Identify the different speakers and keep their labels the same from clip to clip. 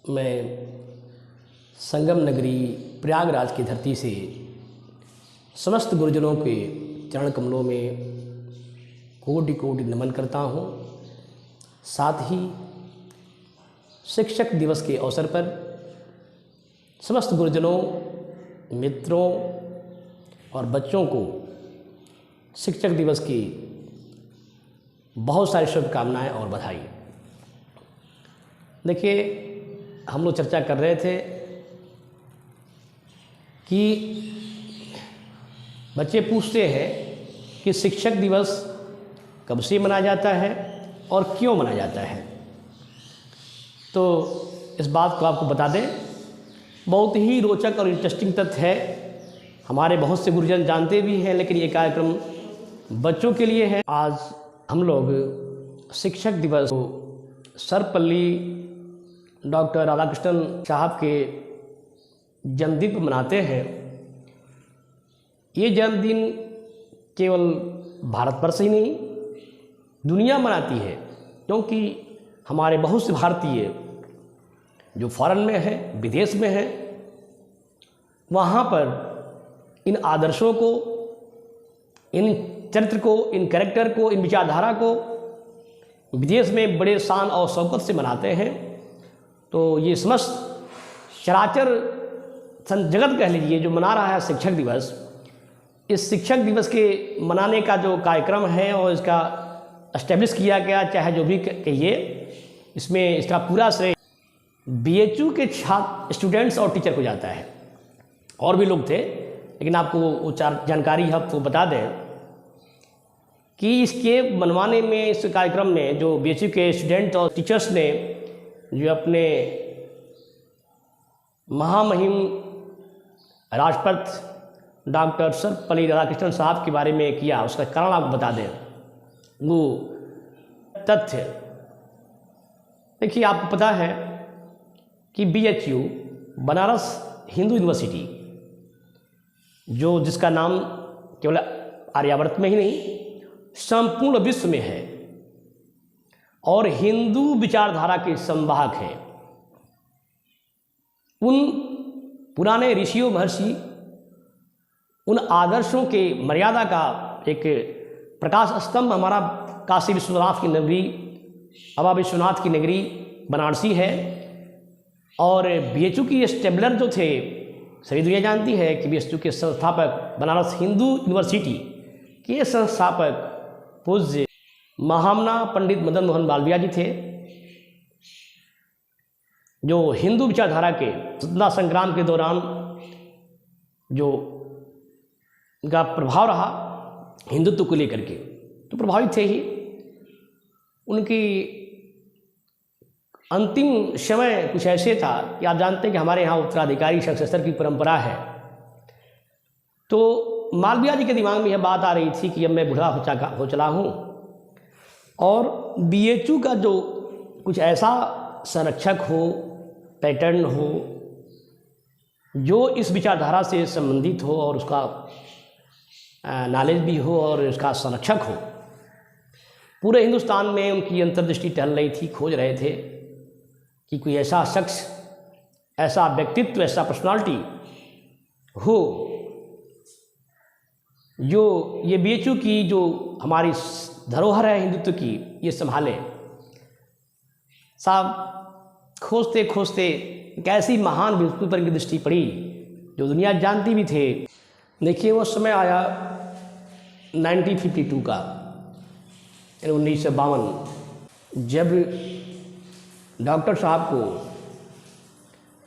Speaker 1: मैं संगम नगरी प्रयागराज की धरती से समस्त गुरुजनों के चरण कमलों में कोटि कोटि नमन करता हूँ। साथ ही शिक्षक दिवस के अवसर पर समस्त गुरुजनों, मित्रों और बच्चों को शिक्षक दिवस की बहुत सारी शुभकामनाएं और बधाई। देखिए, हम लोग चर्चा कर रहे थे कि बच्चे पूछते हैं कि शिक्षक दिवस कब से मनाया जाता है और क्यों मनाया जाता है। तो इस बात को आपको बता दें, बहुत ही रोचक और इंटरेस्टिंग तथ्य है। हमारे बहुत से गुरुजन जानते भी हैं, लेकिन ये कार्यक्रम बच्चों के लिए है। आज हम लोग शिक्षक दिवस को सर्वपल्ली डॉक्टर राधाकृष्णन साहब के जन्मदिन पर मनाते हैं। ये जन्मदिन केवल भारतवर्ष ही नहीं, दुनिया मनाती है, क्योंकि हमारे बहुत से भारतीय जो फॉरेन में हैं, विदेश में हैं, वहाँ पर इन आदर्शों को, इन चरित्र को, इन कैरेक्टर को, इन विचारधारा को विदेश में बड़े शान और शौकत से मनाते हैं। तो ये समस्त चराचर जगत कह लीजिए जो मना रहा है शिक्षक दिवस। इस शिक्षक दिवस के मनाने का जो कार्यक्रम है और इसका एस्टेब्लिश किया गया, चाहे जो भी कहिए, इसमें इसका पूरा श्रेय BHU के छात्र, स्टूडेंट्स और टीचर को जाता है। और भी लोग थे, लेकिन आपको वो जानकारी आपको बता दें कि इसके मनवाने में, इस कार्यक्रम में जो BHU के स्टूडेंट और टीचर्स ने जो अपने महामहिम राष्ट्रपति डॉक्टर सर्वपल्ली राधाकृष्णन साहब के बारे में किया, उसका कारण आपको बता दें। वो तथ्य देखिए, आपको पता है कि BHU बनारस हिंदू यूनिवर्सिटी, जो जिसका नाम केवल आर्यावर्त में ही नहीं संपूर्ण विश्व में है और हिंदू विचारधारा के संवाहक है। उन पुराने ऋषियों, महर्षि, उन आदर्शों के मर्यादा का एक प्रकाश स्तंभ हमारा काशी विश्वनाथ की नगरी, बाबा विश्वनाथ की नगरी बनारसी है। और BHU की स्टेबलर जो थे, सभी दुनिया जानती है कि BHU के संस्थापक, बनारस हिंदू यूनिवर्सिटी के संस्थापक पूज्य महामना पंडित मदन मोहन मालवीय जी थे, जो हिंदू विचारधारा के स्वतंत्रता संग्राम के दौरान जो उनका प्रभाव रहा हिंदुत्व को लेकर के, तो प्रभावित थे ही। उनकी अंतिम समय कुछ ऐसे था कि आप जानते हैं कि हमारे यहाँ उत्तराधिकारी सक्सेसर की परंपरा है। तो मालवीय जी के दिमाग में यह बात आ रही थी कि अब मैं बूढ़ा हो चला हूँ और BHU का जो कुछ ऐसा संरक्षक हो, पैटर्न हो, जो इस विचारधारा से संबंधित हो और उसका नॉलेज भी हो और उसका संरक्षक हो। पूरे हिंदुस्तान में उनकी अंतर्दृष्टि टहल रही थी, खोज रहे थे कि कोई ऐसा शख्स, ऐसा व्यक्तित्व, ऐसा पर्सनालिटी हो जो ये BHU की जो हमारी धरोहर है हिंदुत्व की, ये संभाले। साहब खोजते खोजते एक ऐसी महान व्यक्ति पर इनकी दृष्टि पड़ी जो दुनिया जानती भी थे। देखिए, वो समय आया 1952 का, 1952, जब डॉक्टर साहब को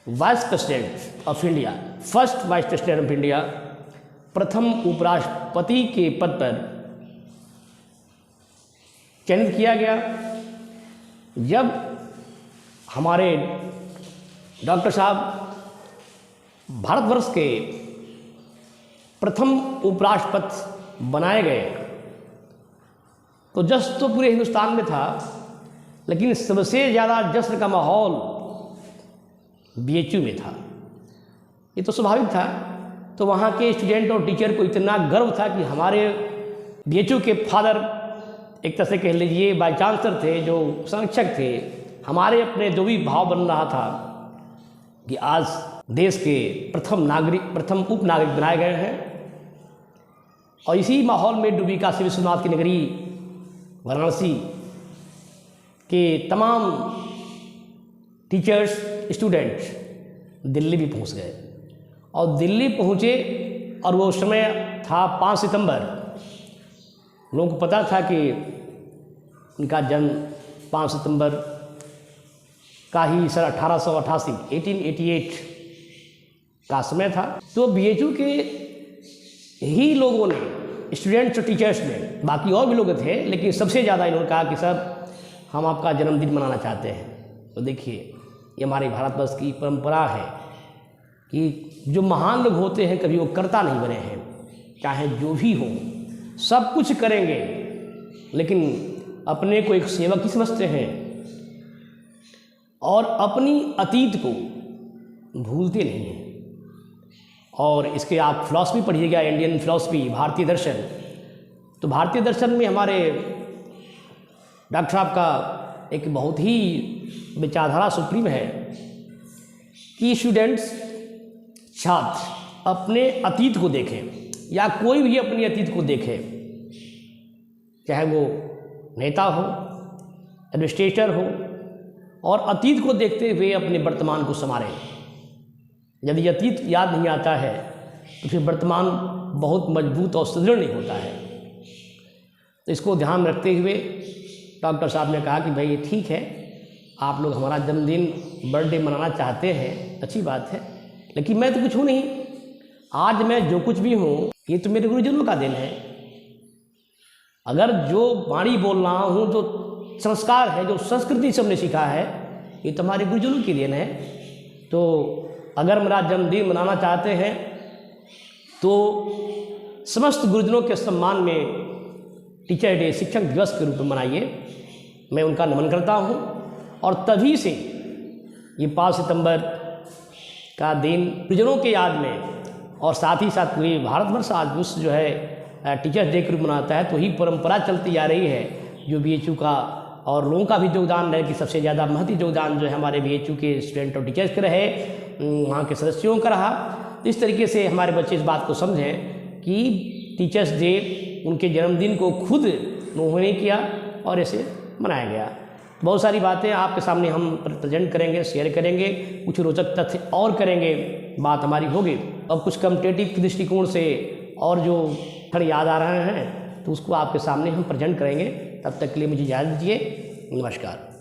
Speaker 1: vice president of India, first vice president of India, प्रथम उपराष्ट्रपति के पद पर चयनित किया गया। जब हमारे डॉक्टर साहब भारतवर्ष के प्रथम उपराष्ट्रपति बनाए गए, तो जश्न तो पूरे हिंदुस्तान में था, लेकिन सबसे ज़्यादा जश्न का माहौल BHU में था। ये तो स्वाभाविक था। तो वहाँ के स्टूडेंट और टीचर को इतना गर्व था कि हमारे BHU के फादर, एक तरह से कह लीजिए बाई चांसलर थे, जो संरक्षक थे, हमारे अपने जो भी भाव बन रहा था कि आज देश के प्रथम उप नागरिक बनाए गए हैं। और इसी माहौल में डूबी काशी विश्वनाथ की नगरी वाराणसी के तमाम टीचर्स, स्टूडेंट्स दिल्ली भी पहुंच गए। और दिल्ली पहुंचे और वो समय था 5 सितंबर। लोगों को पता था कि उनका जन्म 5 सितंबर का ही सन 1888 का समय था। तो BHU के ही लोगों ने, स्टूडेंट्स और टीचर्स ने, बाकी और भी लोग थे, लेकिन सबसे ज़्यादा इन्होंने कहा कि सर हम आपका जन्मदिन मनाना चाहते हैं। तो देखिए, ये हमारे भारतवर्ष की परंपरा है कि जो महान लोग होते हैं कभी वो कर्ता नहीं बने हैं, चाहे जो भी हो सब कुछ करेंगे, लेकिन अपने को एक सेवक ही समझते हैं और अपनी अतीत को भूलते नहीं हैं। और इसके आप फिलॉसफी पढ़िएगा, इंडियन फिलॉसफी, भारतीय दर्शन। तो भारतीय दर्शन में हमारे डॉक्टर साहब का एक बहुत ही विचारधारा सुप्रीम है कि स्टूडेंट्स, छात्र अपने अतीत को देखें, या कोई भी अपनी अतीत को देखे, चाहे वो नेता हो, एडमिनिस्ट्रेटर हो, और अतीत को देखते हुए अपने वर्तमान को संवारें। यदि अतीत याद नहीं आता है तो फिर वर्तमान बहुत मजबूत और सुदृढ़ नहीं होता है। तो इसको ध्यान रखते हुए डॉक्टर साहब ने कहा कि भाई ये ठीक है, आप लोग हमारा जन्मदिन, बर्थडे मनाना चाहते हैं, अच्छी बात है, लेकिन मैं तो कुछ हूँ नहीं। आज मैं जो कुछ भी हूँ ये तो मेरे गुरुजनों का देन है। अगर जो वाणी बोल रहा हूँ, जो संस्कार है, जो संस्कृति से हमने सीखा है, ये तो हमारे गुरुजनों की देन है। तो अगर मेरा जन्मदिन मनाना चाहते हैं तो समस्त गुरुजनों के सम्मान में टीचर डे, शिक्षक दिवस के रूप में मनाइए। मैं उनका नमन करता हूँ। और तभी से ये 5 सितंबर का दिन गुरुजनों के याद में, और साथ ही साथ पूरे भारतवर्ष आज विश्व जो है टीचर्स डे के रूप में मनाता है। तो ही परंपरा चलती आ रही है जो BHU का और लोगों का भी योगदान है कि सबसे ज़्यादा महत्वपूर्ण योगदान जो है हमारे BHU के स्टूडेंट और टीचर्स के रहे, वहाँ के सदस्यों का रहा। इस तरीके से हमारे बच्चे इस बात को समझें कि टीचर्स डे उनके जन्मदिन को खुद उन्होंने किया और ऐसे मनाया गया। बहुत सारी बातें आपके सामने हम प्रेजेंट करेंगे, शेयर करेंगे, कुछ रोचक तथ्य और करेंगे, बात हमारी होगी। अब कुछ कम्पिटेटिव दृष्टिकोण से और जो अक्षर याद आ रहे हैं तो उसको आपके सामने हम प्रेजेंट करेंगे। तब तक के लिए मुझे इजाज़त दीजिए। नमस्कार।